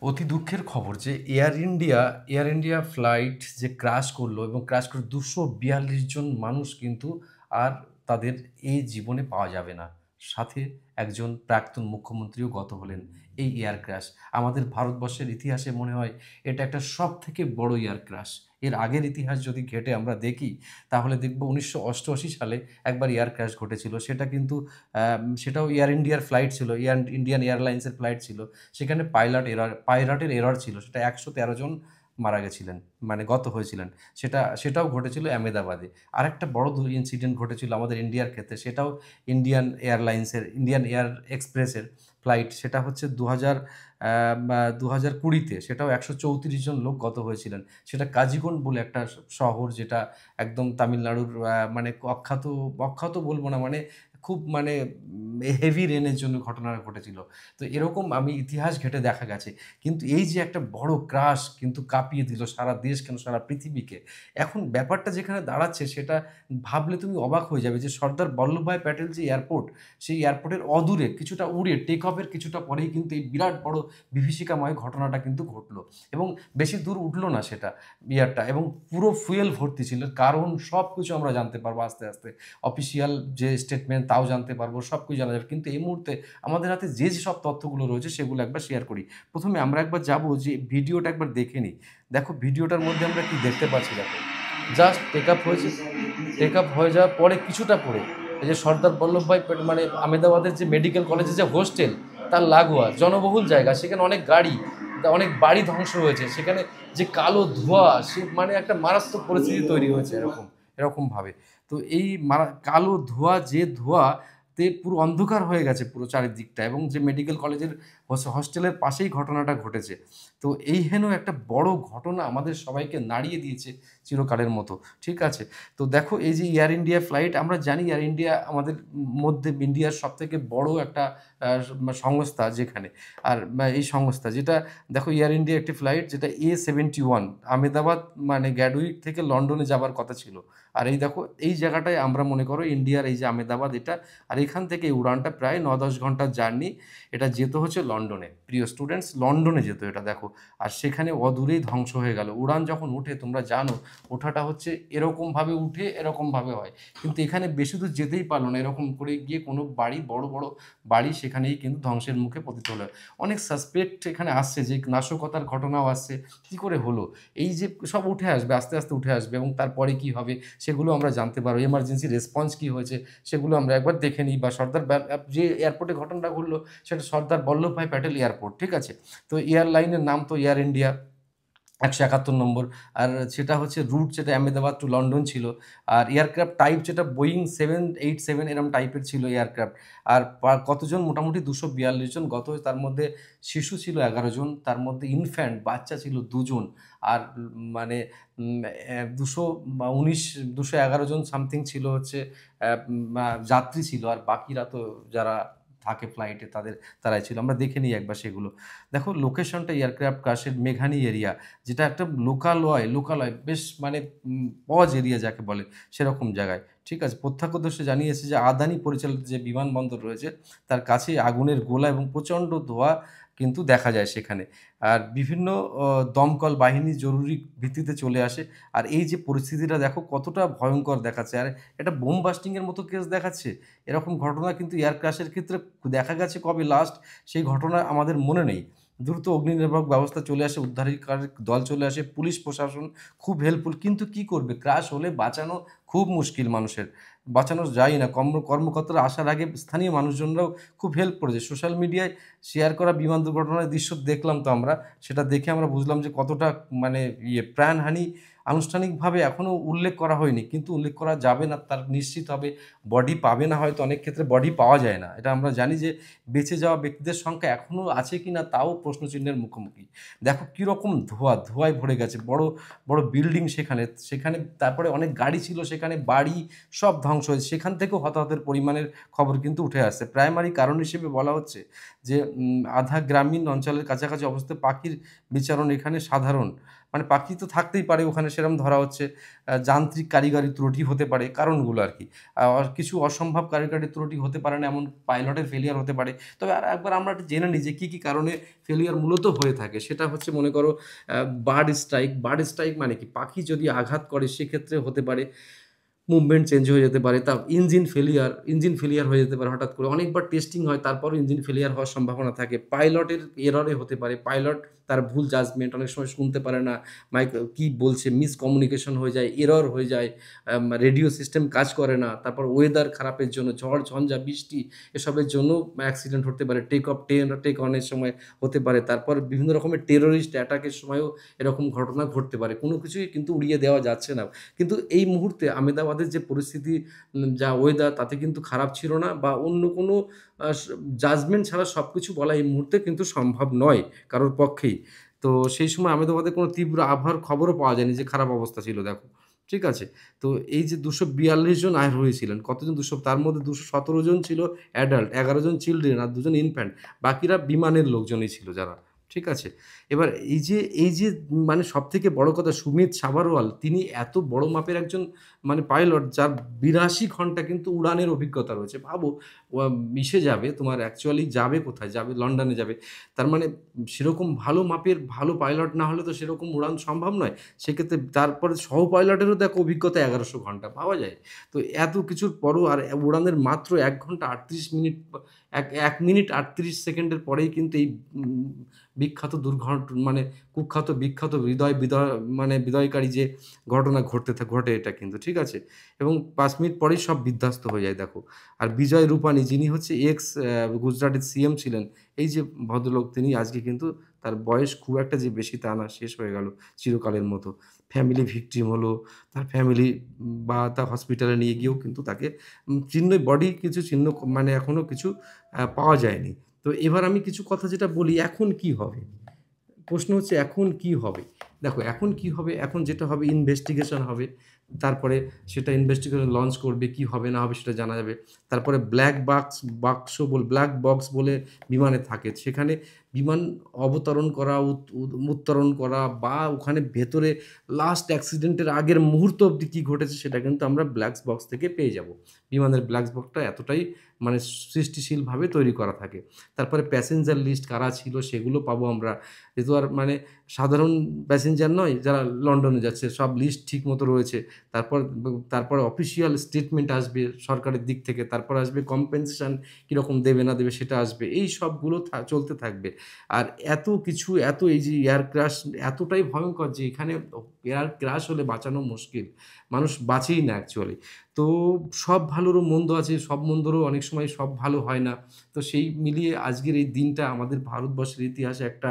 অতি দুঃখের খবর যে এয়ার ইন্ডিয়া ফ্লাইট যে ক্র্যাশ করলো এবং ক্র্যাশ করে 242 জন মানুষ কিন্তু আর তাদের এই জীবনে পাওয়া যাবে না। সাথে একজন প্রাক্তন মুখ্যমন্ত্রীও গত হলেন এই এয়ার ক্র্যাশ। আমাদের ভারতবর্ষের ইতিহাসে মনে হয় এটা একটা সবথেকে বড় এয়ার ক্র্যাশ। এর আগের ইতিহাস যদি ঘেঁটে আমরা দেখি তাহলে দেখব ১৯৮৮ সালে একবার এয়ার ক্র্যাশ ঘটেছিল। সেটা কিন্তু সেটাও এয়ার ইন্ডিয়ার ফ্লাইট ছিল, ইন্ডিয়ান এয়ারলাইন্সের ফ্লাইট ছিল। সেখানে পাইলটের এরর ছিল। সেটা ১১৩ জন মারা গেছিলেন, মানে গত হয়েছিলেন। সেটাও ঘটেছিল আহমেদাবাদে। আরেকটা বড় ইনসিডেন্ট ঘটেছিল আমাদের ইন্ডিয়ার ক্ষেত্রে, সেটাও ইন্ডিয়ান এয়ার এক্সপ্রেসের ফ্লাইট। সেটা হচ্ছে ২০২০-তে, সেটাও ১৩৪ জন লোক গত হয়েছিলেন। সেটা কাজিগন্ড বলে একটা শহর, যেটা একদম তামিলনাড়ুর মানে অখ্যাত, অখ্যাত বলবো না, মানে খুব মানে হেভি রেনের জন্য ঘটনাটা ঘটেছিল। তো এরকম আমি ইতিহাস ঘেঁটে দেখা গেছে। কিন্তু এই যে একটা বড় ক্রাশ কিন্তু কাঁপিয়ে দিল সারা দেশ, কেন সারা পৃথিবীকে। এখন ব্যাপারটা যেখানে দাঁড়াচ্ছে সেটা ভাবলে তুমি অবাক হয়ে যাবে যে সর্দার বল্লভভাই প্যাটেল যে এয়ারপোর্ট, সেই এয়ারপোর্টের অদূরে কিছুটা উড়ে টেক অফের কিছুটা পরেই কিন্তু এই বিরাট বড় বিভীষিকাময় ঘটনাটা কিন্তু ঘটলো। এবং বেশি দূর উঠলো না সেটা, এবং পুরো ফুয়েল ভর্তি ছিল। কারণ সব কিছু আমরা জানতে পারবো আস্তে আস্তে। অফিসিয়াল যে স্টেটমেন্ট তাও জানতে পারবো, সব কিছু জানা যাবে। কিন্তু এই মুহূর্তে আমাদের হাতে যে সব তথ্যগুলো রয়েছে সেগুলো একবার শেয়ার করি। প্রথমে আমরা একবার যাব যে ভিডিওটা একবার দেখে নিই। দেখো ভিডিওটার মধ্যে আমরা কি দেখতে পাচ্ছি, দেখো। জাস্ট টেক আপ হয়ে যাওয়ার পরে কিছুটা পরে এই যে সর্দার বল্লভভাই মানে আহমেদাবাদের যে মেডিকেল কলেজের যে হোস্টেল, তার লাগোয়া জনবহুল জায়গা, সেখানে অনেক গাড়ি, অনেক বাড়ি ধ্বংস হয়েছে। সেখানে যে কালো ধোঁয়া, সে মানে একটা মারাত্মক পরিস্থিতি তৈরি হয়েছে এরকমভাবে। তো এই কালো ধোঁয়া, যে ধোঁয়াতে পুরো অন্ধকার হয়ে গেছে পুরো চারিদিকটা, এবং যে মেডিকেল কলেজের হস্টেলের পাশেই ঘটনাটা ঘটেছে। তো এই হেন একটা বড় ঘটনা আমাদের সবাইকে নাড়িয়ে দিয়েছে চিরকালের মতো। ঠিক আছে? তো দেখো এই যে এয়ার ইন্ডিয়া ফ্লাইট, আমরা জানি এয়ার ইন্ডিয়া আমাদের মধ্যে ইন্ডিয়ার সবথেকে বড় একটা সংস্থা যেখানে। আর এই সংস্থা যেটা, দেখো এয়ার ইন্ডিয়া একটি ফ্লাইট যেটা A71 আহমেদাবাদ মানে গ্যাডউইক থেকে লন্ডনে যাবার কথা ছিল। আর এই দেখো এই জায়গাটায় আমরা মনে করো ইন্ডিয়ার এই যে আহমেদাবাদ এটা, আর এখান থেকে এই উড়ানটা প্রায় ৯-১০ ঘন্টার জার্নি। এটা যেতে হচ্ছে লন্ডনে। প্রিয় স্টুডেন্টস, লন্ডনে যেত এটা, দেখো। আর সেখানে অদূরেই ধ্বংস হয়ে গেল। উড়ান যখন উঠে, তোমরা জানো ওঠাটা হচ্ছে এরকমভাবে উঠে এরকমভাবে হয়। কিন্তু এখানে বেশি দূর যেতেই পারলো না, এরকম করে গিয়ে কোনো বাড়ি, বড় বড় বাড়ি, সেখানেই কিন্তু ধ্বংসের মুখে পতিত হলো। অনেক সাসপেক্ট এখানে আসছে, যে নাশকতার ঘটনাও আসছে। কী করে হলো? এই যে সব উঠে আসবে, আস্তে আস্তে উঠে আসবে, এবং তারপরে কী হবে সেগুলো আমরা জানতে পারবো। এমার্জেন্সি রেসপন্স কী হয়েছে সেগুলো আমরা একবার দেখে নিই। বা যে এয়ারপোর্টে ঘটনাটা ঘটলো সেটা সর্দার বল্লভভাই প্যাটেল এয়ারপোর্ট। ঠিক আছে? তো এয়ারলাইনের নাম তো এয়ার ইন্ডিয়া ১৭১ নম্বর। আর সেটা হচ্ছে রুট, যেটা আহমেদাবাদ টু লন্ডন ছিল। আর এয়ারক্রাফট টাইপ যেটা বোয়িং 787 এরম টাইপের ছিল এয়ারক্রাফট। আর কতজন, মোটামুটি ২৪২ জন গত হয়েছে। তার মধ্যে শিশু ছিল ১১ জন, তার মধ্যে ইনফ্যান্ট বাচ্চা ছিল ২ জন। আর মানে ২১৯ ২১১ জন সামথিং ছিল হচ্ছে যাত্রী ছিল। আর বাকিরা তো যারা থাকে ফ্লাইটে তারাই ছিল। আমরা দেখে নিই একবার সেগুলো। দেখো লোকেশনটা এয়ারক্রাফট ক্র্যাশের মেঘানি এরিয়া, যেটা একটা লোকালয় বেশ, মানে পজ এরিয়া যাকে বলে, সেরকম জায়গায়। ঠিক আছে? প্রত্যক্ষদর্শী জানিয়েছে যে আদানি পরিচালিত যে বিমানবন্দর রয়েছে তার কাছেই আগুনের গোলা এবং প্রচণ্ড ধোঁয়া কিন্তু দেখা যায় সেখানে। আর বিভিন্ন অ দমকল বাহিনী জরুরি ভিত্তিতে চলে আসে। আর এই যে পরিস্থিতিটা দেখো কতটা ভয়ংকর দেখাচ্ছে। আর এটা বোম বাস্টিং এর মতো কেস দেখাচ্ছে। এরকম ঘটনা কিন্তু এয়ার ক্র্যাশের ক্ষেত্রে দেখা গেছে কবে লাস্ট, সেই ঘটনা আমাদের মনে নেই। দ্রুত অগ্নিনির্বাপক ব্যবস্থা চলে আসে, উদ্ধারকারী দল চলে আসে, পুলিশ প্রশাসন খুব হেল্পফুল। কিন্তু কি করবে? ক্র্যাশ হলে বাঁচানো খুব মুশকিল মানুষের। বাঁচানো যায় না। কর্মকর্তারা আসার আগে স্থানীয় মানুষজনরাও খুব হেল্প করেছে। সোশ্যাল মিডিয়ায় শেয়ার করা বিমান দুর্ঘটনার দৃশ্য দেখলাম তো আমরা। সেটা দেখে আমরা বুঝলাম যে কতটা মানে প্রাণহানি আনুষ্ঠানিকভাবে এখনো উল্লেখ করা হয়নি। কিন্তু উল্লেখ করা যাবে না, তার নিশ্চিত হবে। বডি পাবে না, হয়তো অনেক ক্ষেত্রে বডি পাওয়া যায় না। এটা আমরা জানি যে বেঁচে যাওয়া ব্যক্তিদের সংখ্যা এখনো আছে কিনা তাও প্রশ্নচিহ্নের মুখোমুখি। দেখো কিরকম ধোঁয়ায় ভরে গেছে। বড়, বড় বিল্ডিং সেখানে তারপরে অনেক গাড়ি ছিল সেখানে, বাড়ি সব ধ্বংস হয়েছে। সেখান থেকেও হতাহতের পরিমাণের খবর কিন্তু উঠে আসছে। প্রাইমারি কারণ হিসেবে বলা হচ্ছে যে আধা গ্রামীণ অঞ্চলের কাছাকাছি অবস্থিত পাখির বিচরণ এখানে সাধারণ। মানে পাখি তো থাকতেই পারে ওখানে সেরকম ধরা হচ্ছে। যান্ত্রিক কারিগরি ত্রুটি হতে পারে, কারণগুলো আরকি। আর কিছু অসম্ভব কারিগরি ত্রুটি হতে পারে না, এমন পাইলটের ফেলিয়ার হতে পারে। তবে আর একবার আমরা একটু জেনে নিই যে কী, কী কারণে ফেলিয়ার মূলত হয়ে থাকে। সেটা হচ্ছে মনে করো বার্ড স্ট্রাইক। বার্ড স্ট্রাইক মানে কি? পাখি যদি আঘাত করে সেক্ষেত্রে হতে পারে মুভমেন্ট চেঞ্জ হয়ে যেতে পারে। ইঞ্জিন ফেলিয়ার হয়ে যেতে পারে হঠাৎ করে। অনেকবার টেস্টিং হয় তারপরেও ইঞ্জিন ফেলিয়ার হওয়ার সম্ভাবনা থাকে। পাইলটের এররে হতে পারে। পাইলট তার ভুল জাজমেন্ট অনেক সময় শুনতে পারে না। কি বলছে মিসকমিউনিকেশন হয়ে যায়, এরর হয়ে যায়। রেডিও সিস্টেম কাজ করে না। তারপর ওয়েদার খারাপের জন্য ঝড়, ঝঞ্ঝা, বৃষ্টি এসবের জন্য অ্যাক্সিডেন্ট হতে পারে। টেক অনের সময় হতে পারে। তারপর বিভিন্ন রকমের টেররিস্ট অ্যাটাকের সময়ও এরকম ঘটনা ঘটতে পারে। কোনো কিছুই কিন্তু উড়িয়ে দেওয়া যাচ্ছে না। কিন্তু এই মুহূর্তে আমেদাবাদের যে পরিস্থিতি, যা ওয়েদার তাতে কিন্তু খারাপ ছিল না, বা অন্য কোনো আ স জাজমেন্ট ছাড়া সবকিছু বলা এই মুহূর্তে কিন্তু সম্ভব নয় কারোর পক্ষেই। তো সেই সময় আমেদাবাদে কোনো তীব্র আবহাওয়ার খবরও পাওয়া যায়নি যে খারাপ অবস্থা ছিল দেখো। ঠিক আছে? তো এই যে ২৪২ জন আরোহী ছিলেন। কতজন? তার মধ্যে ২১৭ জন ছিল adult, ১১ John children are ২ John infant. বাকিরা বিমানের লোকজনই ছিল যারা। ঠিক আছে? এবার এই যে মানে সবথেকে বড় কথা, সুমিত সাভারওয়াল তিনি এত বড় মাপের একজন মানে পাইলট, যার ৮২ ঘন্টা কিন্তু উড়ানের অভিজ্ঞতা রয়েছে। ভাবো ইসে যাবে, তোমার অ্যাকচুয়ালি যাবে কোথায়? যাবে লন্ডনে যাবে। তার মানে সেরকম ভালো মাপের ভালো পাইলট না হলে তো সেরকম উড়ান সম্ভব নয়। সেক্ষেত্রে তারপরে সহ পাইলটেরও দেখো অভিজ্ঞতা ১১০০ ঘন্টা ভাবা যায়। তো এত কিছুর পরও আর উড়ানের মাত্র ১ ঘন্টা ৩৮ মিনিট ১ মিনিট ৩৮ সেকেন্ডের পরেই কিন্তু এই উম বিখ্যাত মানে কুখ্যাত বিখ্যাত মানে বিদায়কারী যে ঘটনা ঘটে এটা কিন্তু, ঠিক আছে? এবং ৫ মিনিট পরেই সব বিধ্বস্ত হয়ে যায় দেখো। আর বিজয় রূপানি যিনি হচ্ছে গুজরাটের সিএম ছিলেন, এই যে ভদ্রলোক তিনি আজকে কিন্তু তার বয়স খুব একটা যে বেশি তা না, শেষ হয়ে গেল চিরকালের মতো। ফ্যামিলি ভিকটিম হলো, তার ফ্যামিলি বা তার হসপিটালে নিয়ে গিয়েও কিন্তু তাকে বডি কিছু চিহ্ন মানে এখনো কিছু পাওয়া যায়নি। তো এবার আমি কিছু কথা যেটা বলি, এখন কি হবে? প্রশ্ন হচ্ছে এখন কি হবে? দেখো এখন কি হবে? এখন যেটা হবে ইনভেস্টিগেশন হবে। তারপরে সেটা ইনভেস্টিগেশন লঞ্চ করবে, কি হবে না হবে সেটা জানা যাবে। তারপরে ব্লাক বক্স বলে বিমানে থাকে। সেখানে বিমান অবতরণ করা, উত্তরণ করা বা ওখানে ভেতরে লাস্ট অ্যাক্সিডেন্টের আগের মুহূর্ত অবধি কি ঘটেছে সেটা কিন্তু আমরা ব্লাক বক্স থেকে পেয়ে যাব। বিমানের ব্লাক বক্সটা এতটাই মানে সৃষ্টিশীলভাবে তৈরি করা থাকে। তারপরে প্যাসেঞ্জার লিস্ট কারা ছিল সেগুলো পাবো আমরা। এ তো আর মানে সাধারণ প্যাসেঞ্জার নয় যারা লন্ডনে যাচ্ছে, সব লিস্ট ঠিকমতো রয়েছে। তারপরে অফিসিয়াল স্টেটমেন্ট আসবে সরকারের দিক থেকে। তারপর আসবে কম্পেনসেশন কীরকম দেবে না দেবে সেটা আসবে। এই সবগুলো চলতে থাকবে। আর এত কিছু এই যে এয়ার ক্র্যাশ এতটাই ভয়ংকর যে এখানে এয়ার ক্র্যাশ হলে বাঁচানো মুশকিল। মানুষ বাঁচেই না অ্যাকচুয়ালি। তো সব ভালোরও মন্দ আছে, সব মন্দরও অনেক সময় সব ভালো হয় না। তো সেই মিলিয়ে আজকের এই দিনটা আমাদের ভারতবর্ষের ইতিহাসে একটা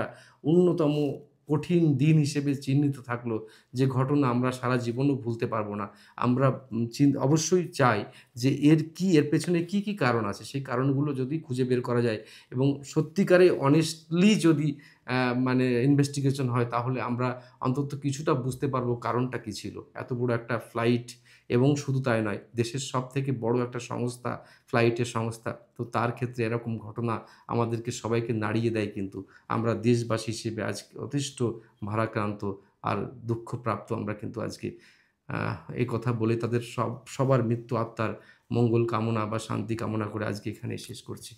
অন্যতম কঠিন দিন হিসেবে চিহ্নিত থাকলো। যে ঘটনা আমরা সারা জীবনও ভুলতে পারবো না। আমরা অবশ্যই চাই যে এর পেছনে কি কারণ আছে সেই কারণগুলো যদি খুঁজে বের করা যায় এবং সত্যিকারে অনেস্টলি যদি মানে ইনভেস্টিগেশন হয় তাহলে আমরা অন্তত কিছুটা বুঝতে পারবো কারণটা কী ছিল। এত বড় একটা ফ্লাইট এবং শুধু তাই নয়, দেশের সবথেকে বড় একটা সংস্থা, ফ্লাইটের সংস্থা। তো তার ক্ষেত্রে এরকম ঘটনা আমাদেরকে সবাইকে নাড়িয়ে দেয় কিন্তু। আমরা দেশবাসী হিসেবে আজকে যথেষ্ট ভারাক্রান্ত আর দুঃখপ্রাপ্ত আমরা কিন্তু আজকে। এই কথা বলে তাদের সবার মৃত্যু আত্মার মঙ্গল কামনা বা শান্তি কামনা করে আজকে এখানেই শেষ করছি।